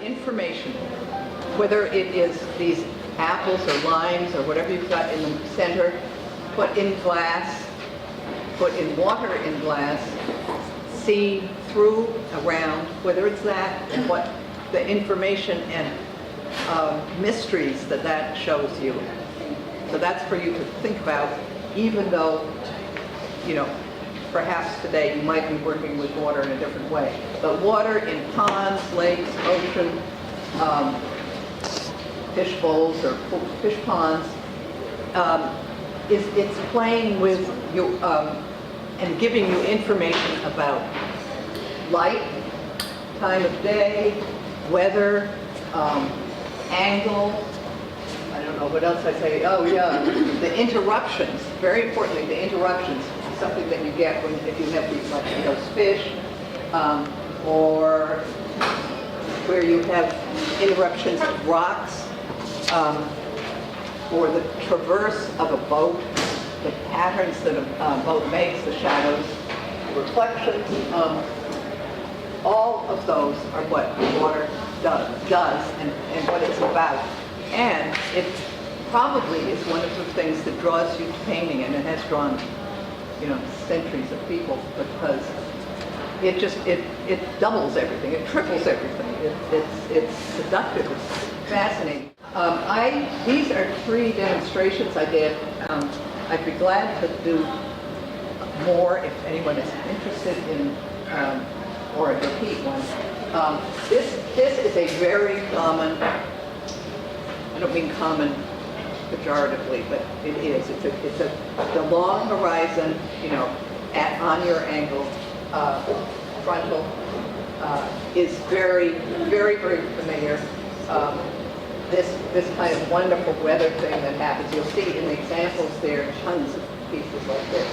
information, whether it is these apples or limes or whatever you've got in the center, put in glass, put in water in glass, see through, around, whether it's that and what the information and mysteries that that shows you. So that's for you to think about, even though, you know, perhaps today you might be working with water in a different way. But water in ponds, lakes, ocean, fish bowls or fish ponds, it's playing with you and giving you information about light, time of day, weather, angle. I don't know what else I say. Oh yeah, the interruptions. Very importantly, the interruptions. Something that you get when if you have these like those fish, or where you have interruptions of rocks, or the traverse of a boat, the patterns that a boat makes, the shadows, the reflections. All of those are what water does and what it's about. And it probably is one of the things that draws you to painting, and it has drawn, you know, centuries of people, because it just, it doubles everything, it triples everything. It's seductive, it's fascinating. These are 3 demonstrations I did. I'd be glad to do more if anyone is interested in, or a repeat one. This is a very common, I don't mean common pejoratively, but it is. It's the long horizon, you know, on your angle, frontal, is very, very, very familiar. This kind of wonderful weather thing that happens. You'll see in the examples there tons of pieces like this.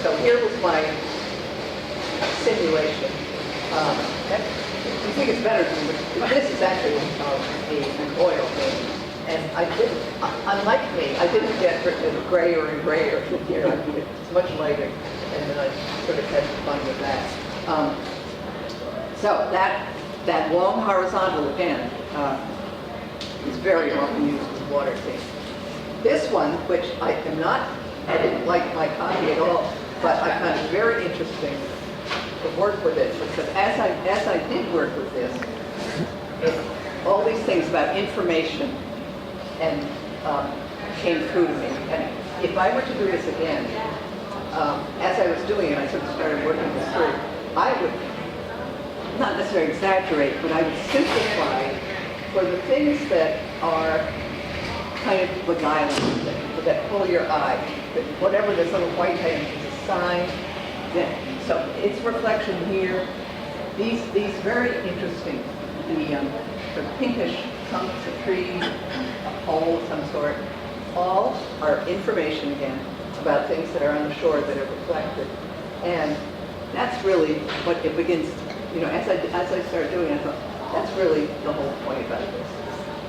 So here was my simulation. You think it's better than this is actually an oil thing. And I didn't, unlike me, I didn't get grayer and grayer here. It's much lighter, and then I sort of had fun with that. So that long horizontal again is very often used with water themes. This one, which I didn't like my copy at all, but I found it very interesting to work with it, because as I did work with this, all these things about information and came through to me. And if I were to do this again, as I was doing it, I sort of started working this through. I would not necessarily exaggerate, but I would simplify for the things that are kind of beguiling, that pull your eye. That whatever this little white thing is a sign. So its reflection here. These very interesting. The pinkish chunks of trees, a pole of some sort, all are information again about things that are on the shore that are reflected. And that's really what it begins, you know, as I started doing it, I thought, that's really the whole point about this,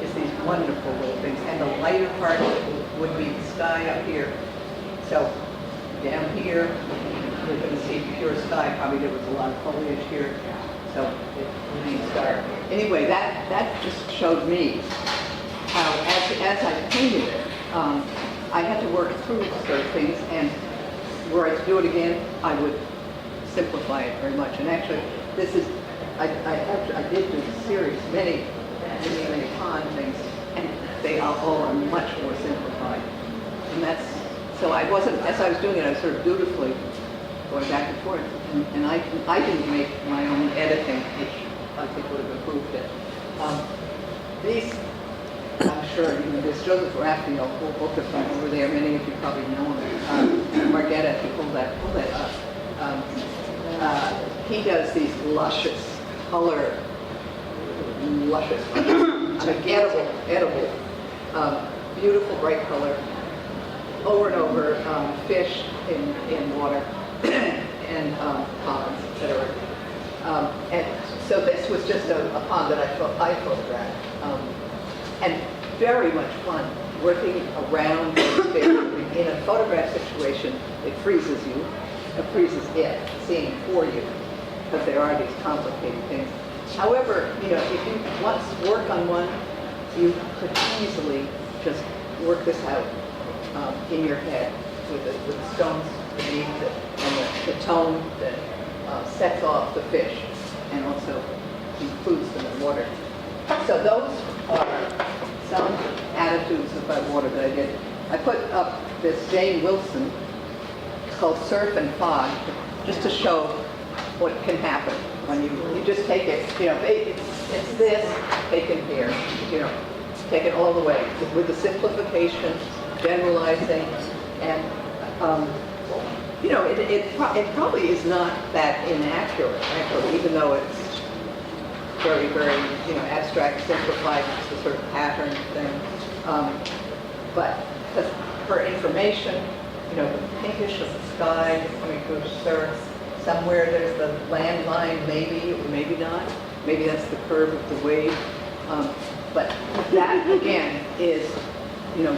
is these wonderful little things. And the lighter part would be the sky up here. So down here, you're going to see pure sky. Probably there was a lot of foliage here. So it remains dark. Anyway, that just showed me how, as I painted it, I had to work through certain things, and were I to do it again, I would simplify it very much. And actually, this is, I did do a series, many pond things, and they all are much more simplified. And that's, so I wasn't, as I was doing it, I was sort of dutifully going back and forth, and I didn't make my own editing, which I think would have improved it. These, I'm sure, you know, there's Joseph Raphael, a whole book of them over there. Many of you probably know him. Margetta, if you pull that up. He does these luscious color, edible, beautiful bright color, over and over, fish in water. And ponds, etc. And so this was just a pond that I photographed, and very much fun working around those fish. In a photograph situation, it freezes you, it freezes it, seeing for you, because there are these complicated things. However, if you want to work on one, you could easily just work this out in your head with the stones beneath it and the tone that sets off the fish and also includes them in water. So those are some attitudes about water that I did. I put up this Jane Wilson called Surf and Fog, just to show what can happen when you just take it, it's this taken here, take it all the way with the simplification, generalizing, and it probably is not that inaccurate, actually, even though it's very, very, abstract, simplified, it's a sort of pattern thing. But for information, the pinkish of the sky coming through the surf, somewhere there's the land line, maybe or maybe not. Maybe that's the curve of the wave. But that, again, is,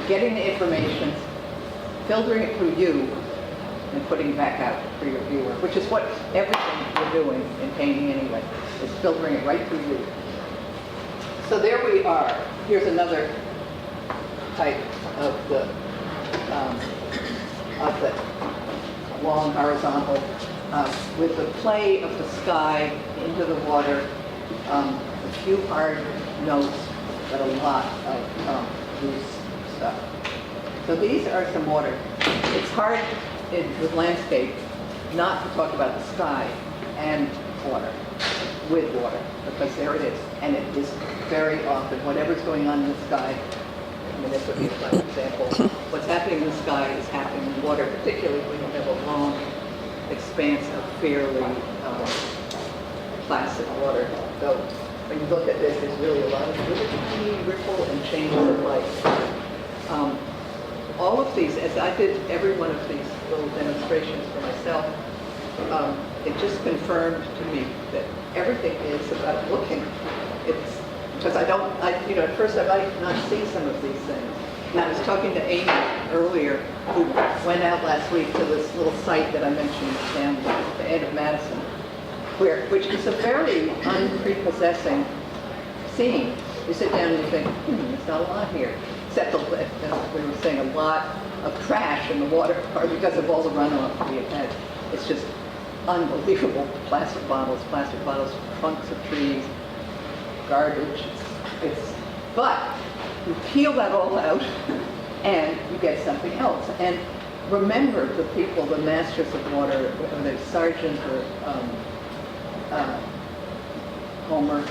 getting the information, filtering it through you, and putting it back out for your viewer, which is what everything you're doing in painting anyway, is filtering it right through you. So there we are. Here's another type of the long horizontal with the play of the sky into the water, a few hard notes, but a lot of loose stuff. So these are some water. It's hard with landscape not to talk about the sky and water, with water, because there it is. And it is very often, whatever's going on in the sky, this would be a prime example, what's happening in the sky is happening in water, particularly when you have a long expanse of fairly placid water. So when you look at this, there's really a lot of really tiny ripple and changes of light. All of these, as I did every one of these little demonstrations for myself, it just confirmed to me that everything is about looking. It's because at first I might not see some of these things. And I was talking to Amy earlier, who went out last week to this little site that I mentioned down at the end of Madison, which is a very unprepossessing scene. You sit down and you think, there's not a lot here. Except, as we were saying, a lot of trash in the water, partly because of all the runoff we have had. It's just unbelievable. Plastic bottles, trunks of trees, garbage. But you peel that all out and you get something else. And remember the people, the masters of water, whether it's Sargent or Homer,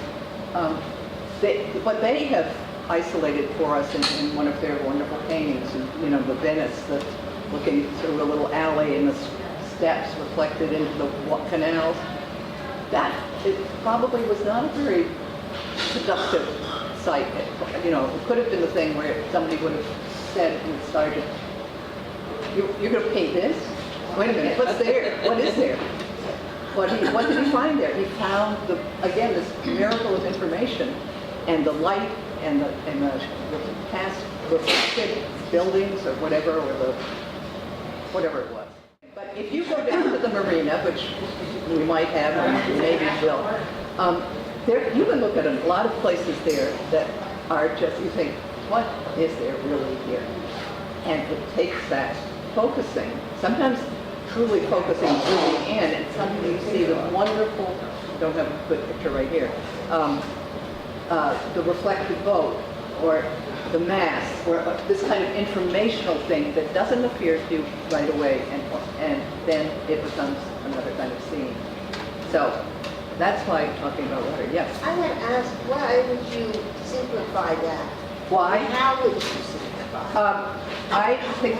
what they have isolated for us in one of their wonderful paintings, the Venice, looking through a little alley and the steps reflected into the canals. That it probably was not a very productive site. It could have been the thing where somebody would have said in Sargent, "You're going to paint this? Wait a minute, what's there? What is there?" What did he find there? He found this miracle of information and the light and the past reflected buildings or whatever, or whatever it was. But if you go down to the marina, which we might have, or maybe will, you can look at a lot of places there that are just, you think, what is there really here? And it takes that focusing, sometimes truly focusing zooming in, and suddenly you see the wonderful, don't have a good picture right here, the reflected boat, or the mast, or this kind of informational thing that doesn't appear to you right away, and then it becomes another kind of scene. So that's why talking about water, yes. I want to ask, why would you simplify that? Why? How would you simplify? I think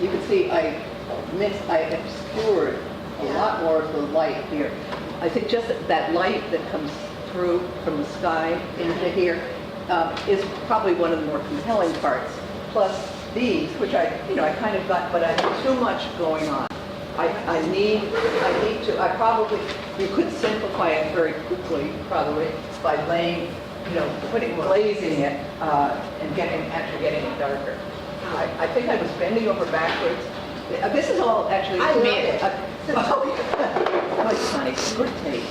you can see I obscured a lot more of the light here. I think just that light that comes through from the sky into here is probably one of the more compelling parts. Plus these, which I kind of got, but I have too much going on. I need to, you could simplify it very quickly, probably, by laying, glazing it and actually getting it darker. I think I was bending over backwards. This is all actually, I to me, love it. oh, it's nice, good taste.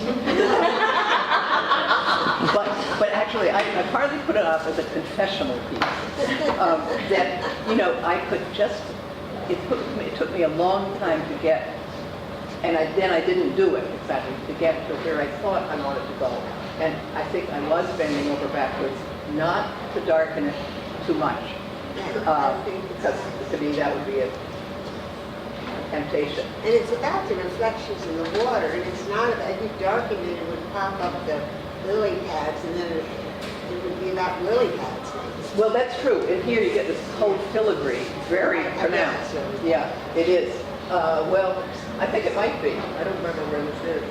actually, I partly put it off as a confessional piece. That, I could just, it took me a long time to get, and then I didn't do it exactly, to get to where I thought I wanted to go. And I think I was bending over backwards, not to darken it too much. Because to me that would be a temptation. And it's about the reflections in the water, and it's not, if you darken it, it would pop up the lily pads, and then it would be about lily pads. Well, that's true. In here you get this whole filigree, very pronounced. Yeah, it is. Well, I think it might be. I don't remember where this is.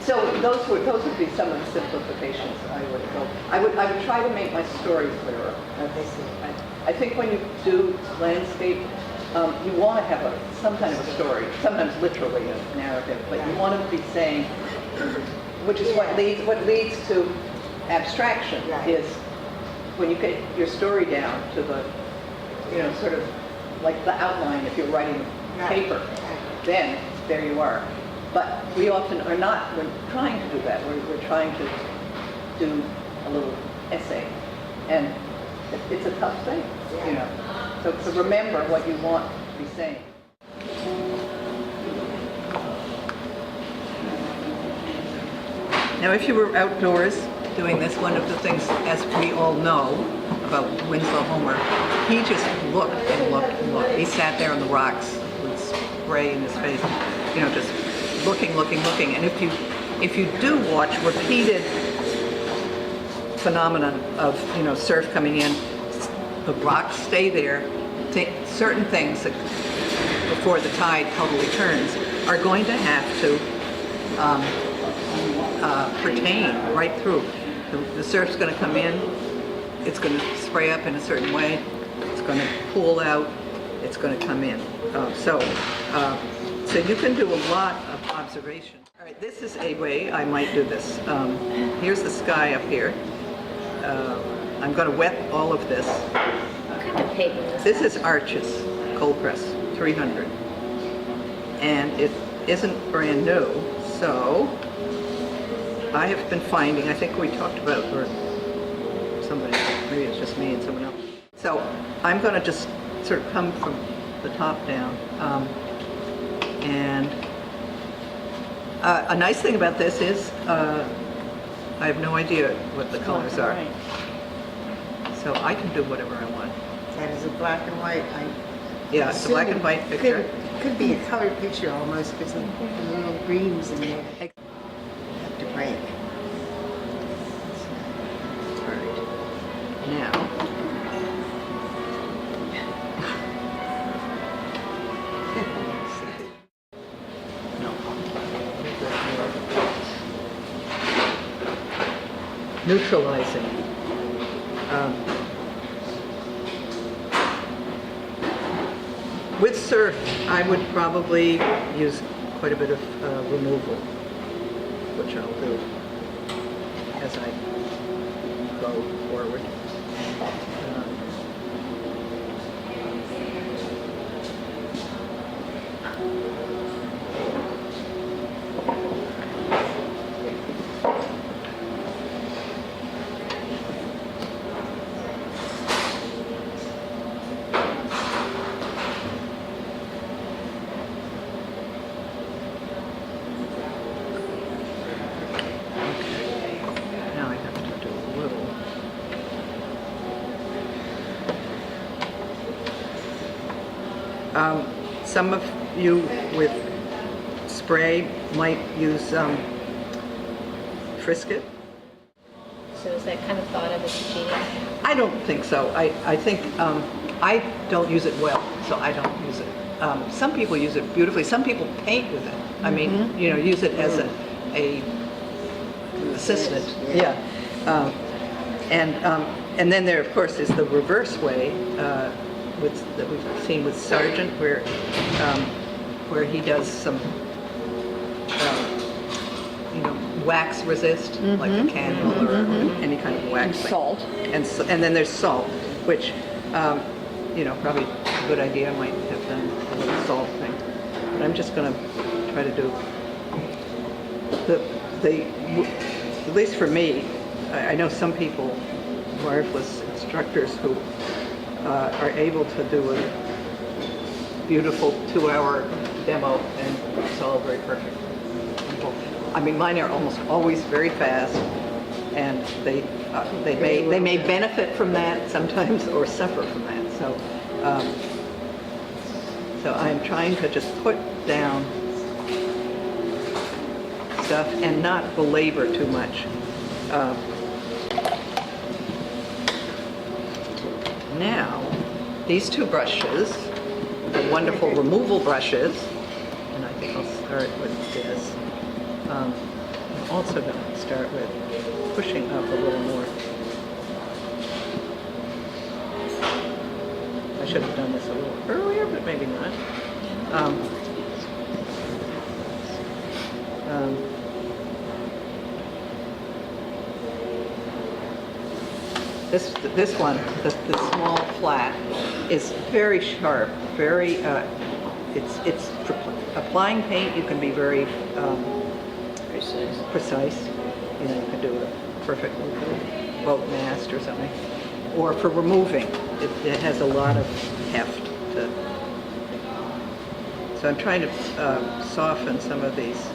So those would be some of the simplifications I would go. I would try to make my story clearer. I think when you do landscape, you want to have some kind of a story, sometimes literally a narrative, but you want to be saying, which is what leads to abstraction, is when you get your story down to the, sort of like the outline if you're writing paper, then there you are. But we often are not, we're trying to do that. We're trying to do a little essay. And it's a tough thing, So remember what you want to be saying. Now, if you were outdoors doing this, one of the things, as we all know about Winslow Homer, he just looked and looked and looked. He sat there on the rocks with spray in his face, just looking. And if you do watch repeated phenomenon of surf coming in, the rocks stay there. Certain things that before the tide totally turns are going to have to pertain right through. The surf's going to come in. It's going to spray up in a certain way. It's going to pool out. It's going to come in. So you can do a lot of observation. All right, this is a way I might do this. Here's the sky up here. I'm going to wet all of this. What kind of paper is This is Arches, cold press, 300. And it isn't brand new, so I have been finding, I think we talked about, or somebody, maybe it's just me and someone else. So I'm going to just sort of come from the top down. And a nice thing about this is I have no idea what the colors are. So I can do whatever I want. That is a black and white. Yeah, it's a black and white picture. Could be a colored picture almost, because the little greens in there have to break. All right. Now, neutralizing. With surf, I would probably use quite a bit of removal, which I'll do as I go forward. Now I have to do a little. Some of you with spray might use Frisket. So is that kind of thought of as cheating? I don't think so. I think I don't use it well, so I don't use it. Some people use it beautifully. Some people paint with it. I mean, use it as a assistant. Yeah. And then there, of course, is the reverse way that we've seen with Sargent, where he does some wax resist, like a candle or any kind of wax. And salt. And then there's salt, which probably a good idea. I might have done a little salt thing, but I'm just going to try to do at least for me, I know some people, wireless instructors who are able to do a beautiful 2-hour demo and it's all very perfect. I mean, mine are almost always very fast, and they may benefit from that sometimes or suffer from that. So I'm trying to just put down stuff and not belabor too much. Now, these two brushes, the wonderful removal brushes, and I think I'll start with this. I'm also going to start with pushing up a little more. I should have done this a little earlier, but maybe not. This one, the small flat, is very sharp, very, it's applying paint, you can be very precise. You know, you can do a perfect boat mast or something. Or for removing, it has a lot of heft to. So I'm trying to soften some of these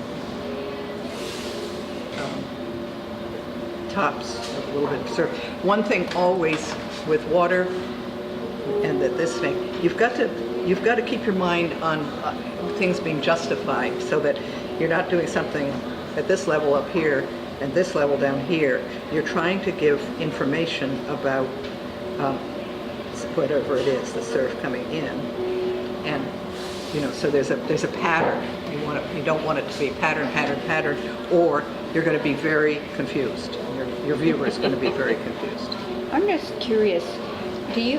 tops a little bit. So one thing always with water, and that this thing, you've got to keep your mind on things being justified, so that you're not doing something at this level up here and this level down here. You're trying to give information about whatever it is, the surf coming in, and you know, so there's a pattern. You don't want it to be pattern, or you're going to be very confused. Your viewer is going to be very confused. I'm just curious,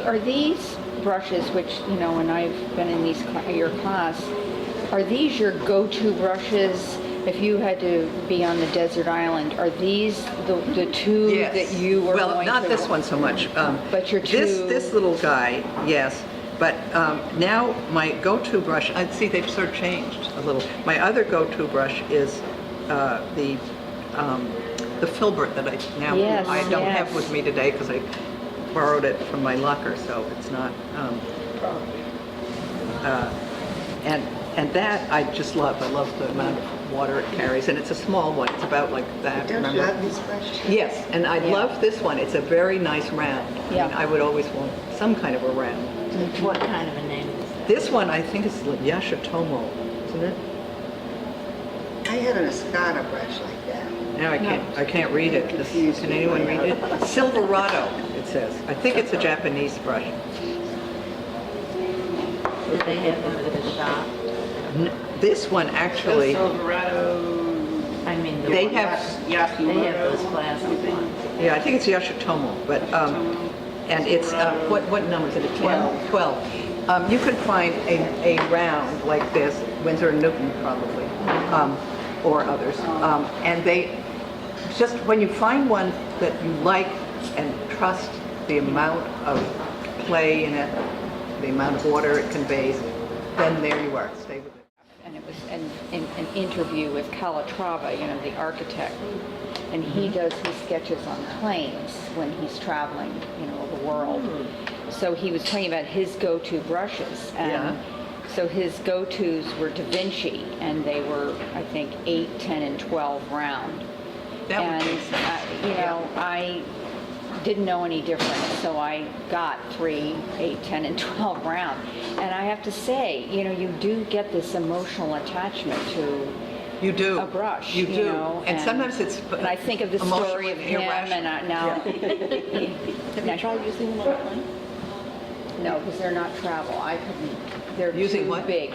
are these brushes, which, you know, when I've been in your class, are these your go-to brushes if you had to be on the desert island? Are these the two Yes. that you were well, going not to... this one so much. But your two... This little guy, yes. But now my go-to brush, I'd see they've sort of changed a little. My other go-to brush is the filbert that I don't have with me today because I borrowed it from my locker, so it's not. And that I just love. I love the amount of water it carries, and it's a small one. It's about like that. Don't you have this brush too? Yes, and I love this one. It's a very nice round. Yeah. I mean, I would always want some kind of a round. What kind of a name is that? This one, I think, is Yashitomo, isn't it? I had an Escada brush like that. Now I can't read it. Can anyone read it? Silverado, it says. I think it's a Japanese brush. Do they have them at the shop? This one actually, Silverado. I mean, they have, they have those plastic ones. yeah, I think it's Yashitomo, but, and it's, what number is it? 12. 12. You can find a round like this, Winsor & Newton probably, or others. And they, just when you find one that you like and trust the amount of play in it, the amount of water it conveys, then there you are, stay with it. And it was an interview with Calatrava, you know, the architect, and he does his sketches on planes when he's traveling, you know, the world. So he was talking about his go-to brushes, and so his go-tos were Da Vinci, and they were, I think, 8, 10, and 12 round. That would And make sense. you know, I didn't know any different, so I got 3, 8, 10, and 12 round. And I have to say, you know, you do get this emotional attachment to You do. a brush. You do. know, and sometimes it's and I think of the story of him, and now. Have you tried using them on a plane? No, because they're not travel. I couldn't. They're Using too what? big.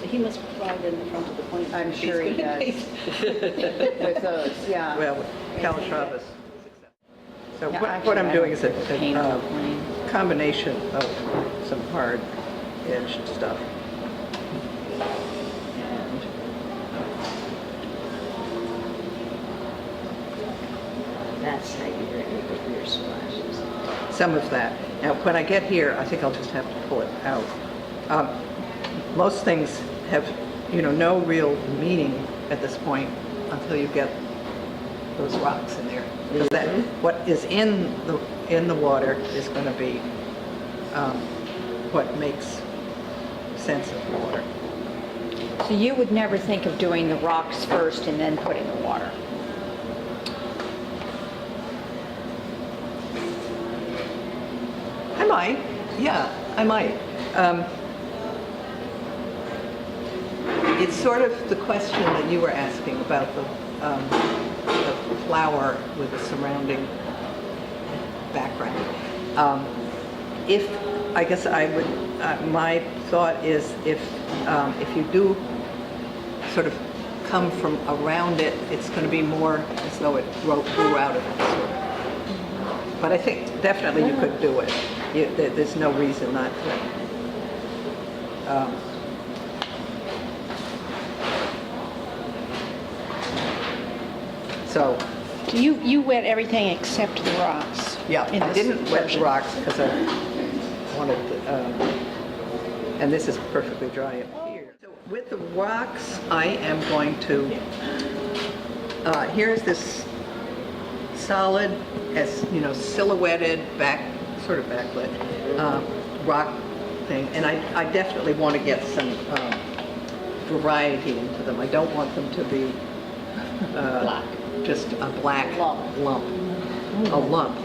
He must ride in the front of the plane. I'm sure he does. With those, yeah. Well, Calatrava's. So Yeah, what actually, I'm I doing is don't paint on a a plane. combination of some hard edged stuff. And That's how you really put your splashes. some of that. Now, when I get here, I think I'll just have to pull it out. Most things have, you know, no real meaning at this point until you get those rocks in there. Because that, what is in the water is going to be what makes sense of the water. So you would never think of doing the rocks first and then putting the water? I might, yeah, I might. It's sort of the question that you were asking about the flower with the surrounding background. I guess I would, my thought is if you do sort of come from around it, it's going to be more as though it grew out of it, sort of. But I think definitely you could do it. There's no reason not to. So, You wet everything except the rocks. yeah, in I this didn't wet the version. rocks because I wanted to, and this is perfectly dry up here. So with the rocks, I am going to, here's this solid, as you know, silhouetted, sort of backlit rock thing, and I definitely want to get some variety into them. I don't want them to be just a black lump. A lump.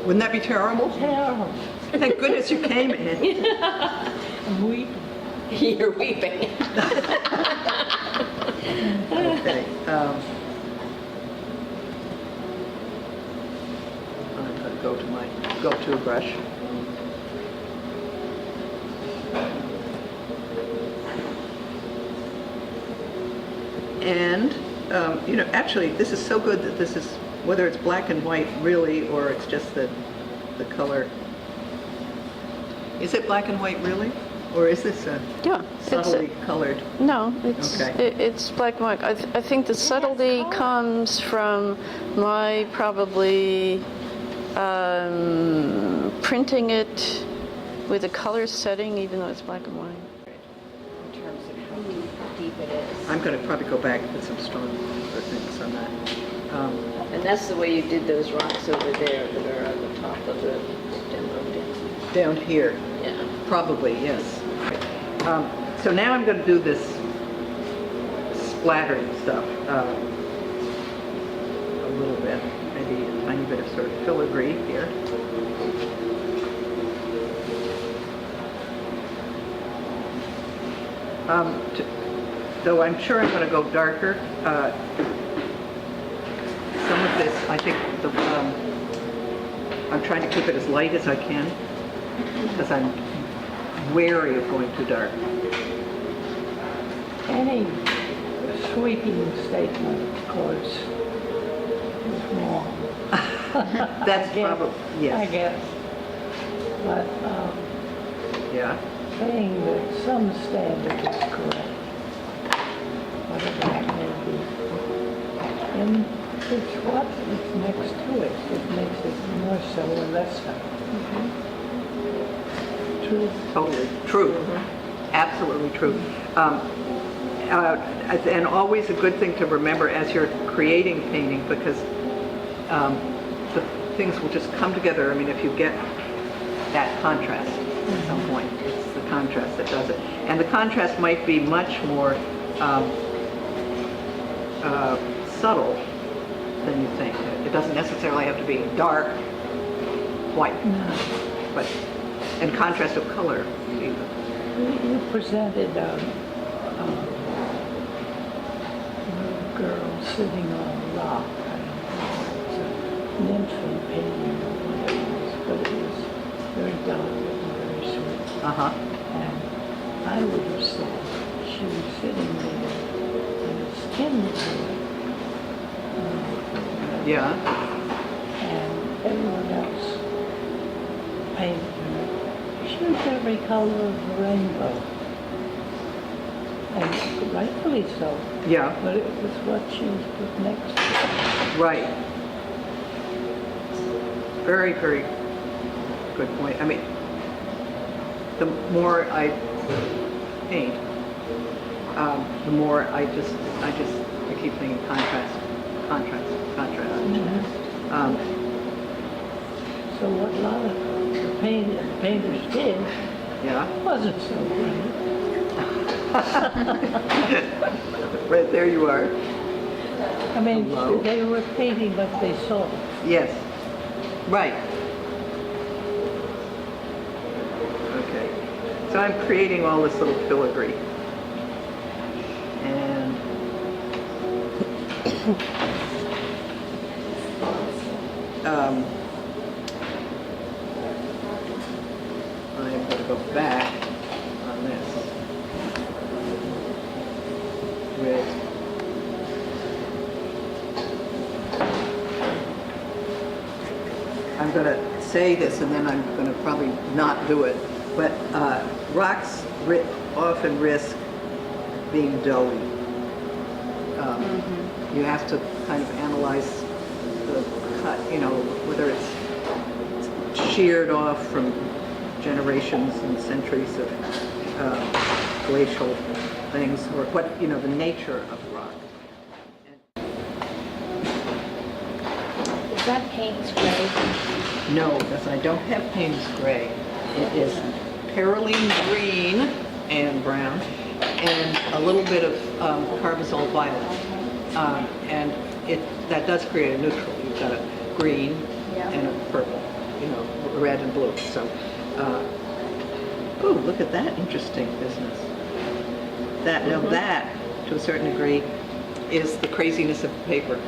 Wouldn't that be terrible? Terrible. Thank goodness you came in. I'm weeping. You're weeping. Okay. I'm going to go to my go-to brush. And, you know, actually, this is so good that this is, whether it's black and white really, or it's just the color. Is it black and white really? Or is this a Yeah, subtly colored? no, it's Okay. it's black and white. I think the subtlety comes from my probably printing it with a color setting, even though it's black and white. In terms of how deep it is. I'm going to probably go back and put some stronger things on that. And that's the way you did those rocks over there that are on the top of the demo dam. Down here, Yeah. probably, yes. So now I'm going to do this splattering stuff a little bit, maybe a tiny bit of sort of filigree here. Though I'm sure I'm going to go darker. Some of this, I think, I'm trying to keep it as light as I can because I'm wary of going too dark. Any sweeping statement, of course, is wrong. That's I guess- probably, I yes, guess. But yeah. saying that some standard is correct, whatever that may be, and it's what is next to it that makes it more so or less so. True. Totally true. Absolutely true. And always a good thing to remember as you're creating painting, because the things will just come together. I mean, if you get that contrast at some point, it's the contrast that does it. And the contrast might be much more subtle than you think. It doesn't necessarily have to be dark white, but and contrast of color even. You presented a little girl sitting on a rock. I don't know, it's a nymph painting or whatever it was, but it was very delicate and very sweet. Uh-huh. And I would have said she was sitting there in a skin color. Yeah. And everyone else painted her. She was every color of the rainbow. And rightfully so. Yeah. But it was what she was put next to. Right. Very, very good point. I mean, the more I paint, the more I keep thinking contrast. So what a lot of the painters did Yeah, wasn't so great. right there you are. I mean, Hello? they were painting what they saw. Yes, right. Okay, so I'm creating all this little filigree. And I'm going to go back on this with I'm going to say this and then I'm going to probably not do it, but rocks often risk being doughy. You have to kind of analyze the cut, you know, whether it's sheared off from generations and centuries of glacial things, or what, you know, the nature of rock. Is that Payne's Gray? No, because I don't have Payne's Gray. It is Perylene green and brown, and a little bit of Carbazole violet. And that does create a neutral. You've got a green and a purple, you know, red and blue. So, oh, look at that interesting business. Now that, to a certain degree, is the craziness of the paper.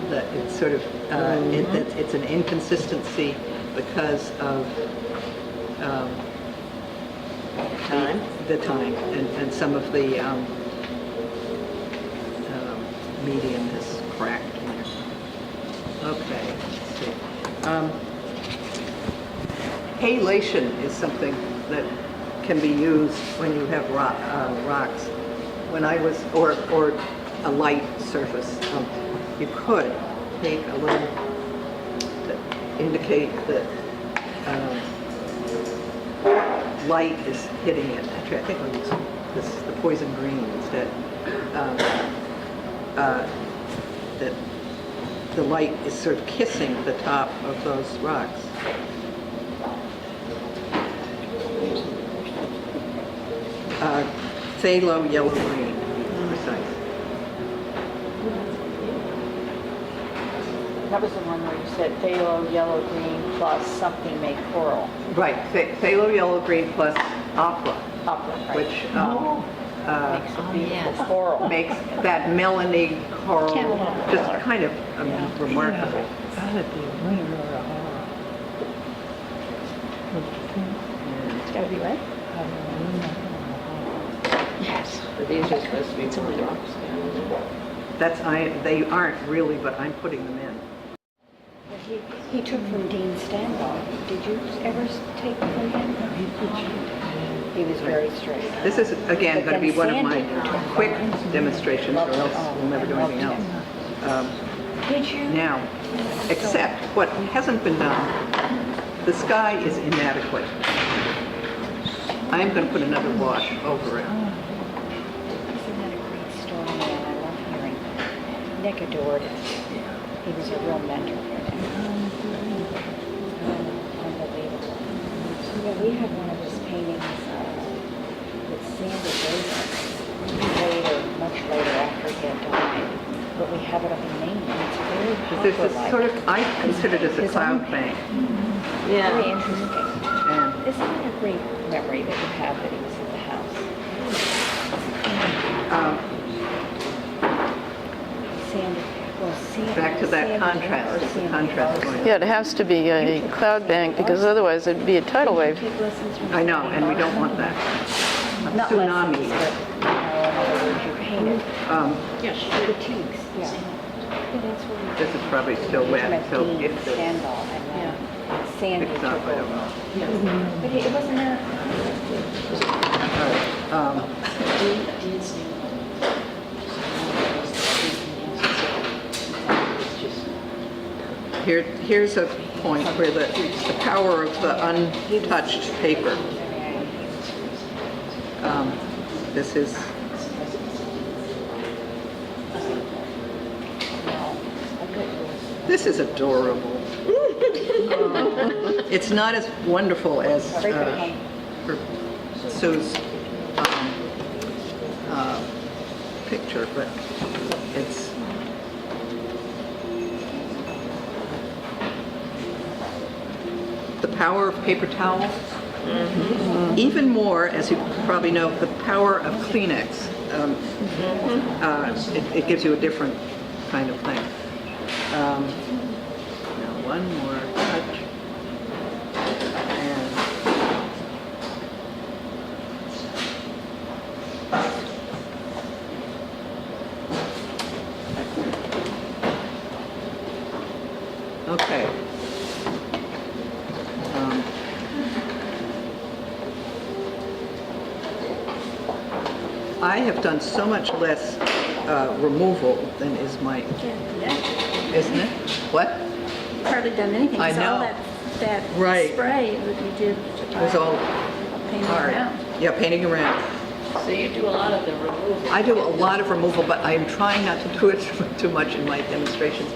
That it's sort of, it's an inconsistency because of the time, and some of the medium is cracked. Okay, let's see. Halation is something that can be used when you have rocks. When I was, or a light surface, you could take a little to indicate that light is hitting it. Actually, I think I'll use the poison green instead. That the light is sort of kissing the top of those rocks. Phthalo yellow-green, precise. That was the one where you said phthalo yellow-green plus something made coral. Right, phthalo yellow-green plus opera, Opera, right. which Makes a beautiful coral. makes that melony coral just kind of remarkable. Gotta be a winner or a horror. It's gotta be what? Yes. But these are supposed to be more rocks. They aren't really, but I'm putting them in. He took from Dean Stanball. Did you ever take from him? He was very strict. This is, again, going to be one of my But then quick demonstrations, or else we'll never do anything else. Did you? Now, except what hasn't been done, the sky is inadequate. I'm going to put another wash over it. Isn't that a great story, man? I love hearing that. Nick adored it. He was a real mentor for Nick. Unbelievable. Yeah, we had one of his paintings with Sandy Davis later, much later after he had died. But we have it up in Maine, and it's very This is Hopper-like. sort of, I consider this a His cloud own- bank. Very interesting. And Isn't it a great memory that you have that he was at the house? Sandy, well, Sandy. back to that Sandy contrast, or there's a Sandy contrast Larson. going Yeah, it has to be a cloud bank because otherwise it'd be a tidal wave. Take lessons from I know, Sandy and we don't Larson. want that. A Not tsunami. lessons, but, in other words, you painted Yes. fatigues, yeah. Yeah, that's what we This is probably still wet, so Dean if this Stanball, and then Sandy picks took up, I don't over. know. But it wasn't there. All right, here's a point where the power of the untouched paper. This is, No, I bet it was This is adorable. It's not as wonderful as her Sue's picture, but it's the power of paper towel. Even more, as you probably know, the power of Kleenex. It gives you a different kind of thing. Now one more touch. And okay. I have done so much less removal than is my, isn't it? What? Hardly done anything. I It's know. all that Right. spray that you did. It was all painting hard. around. Yeah, painting around. So you do a lot of the removal. I do a lot of removal, but I am trying not to do it too much in my demonstrations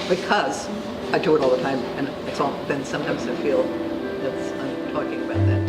because I do it all the time, and it's all. Then sometimes I feel I'm talking about that.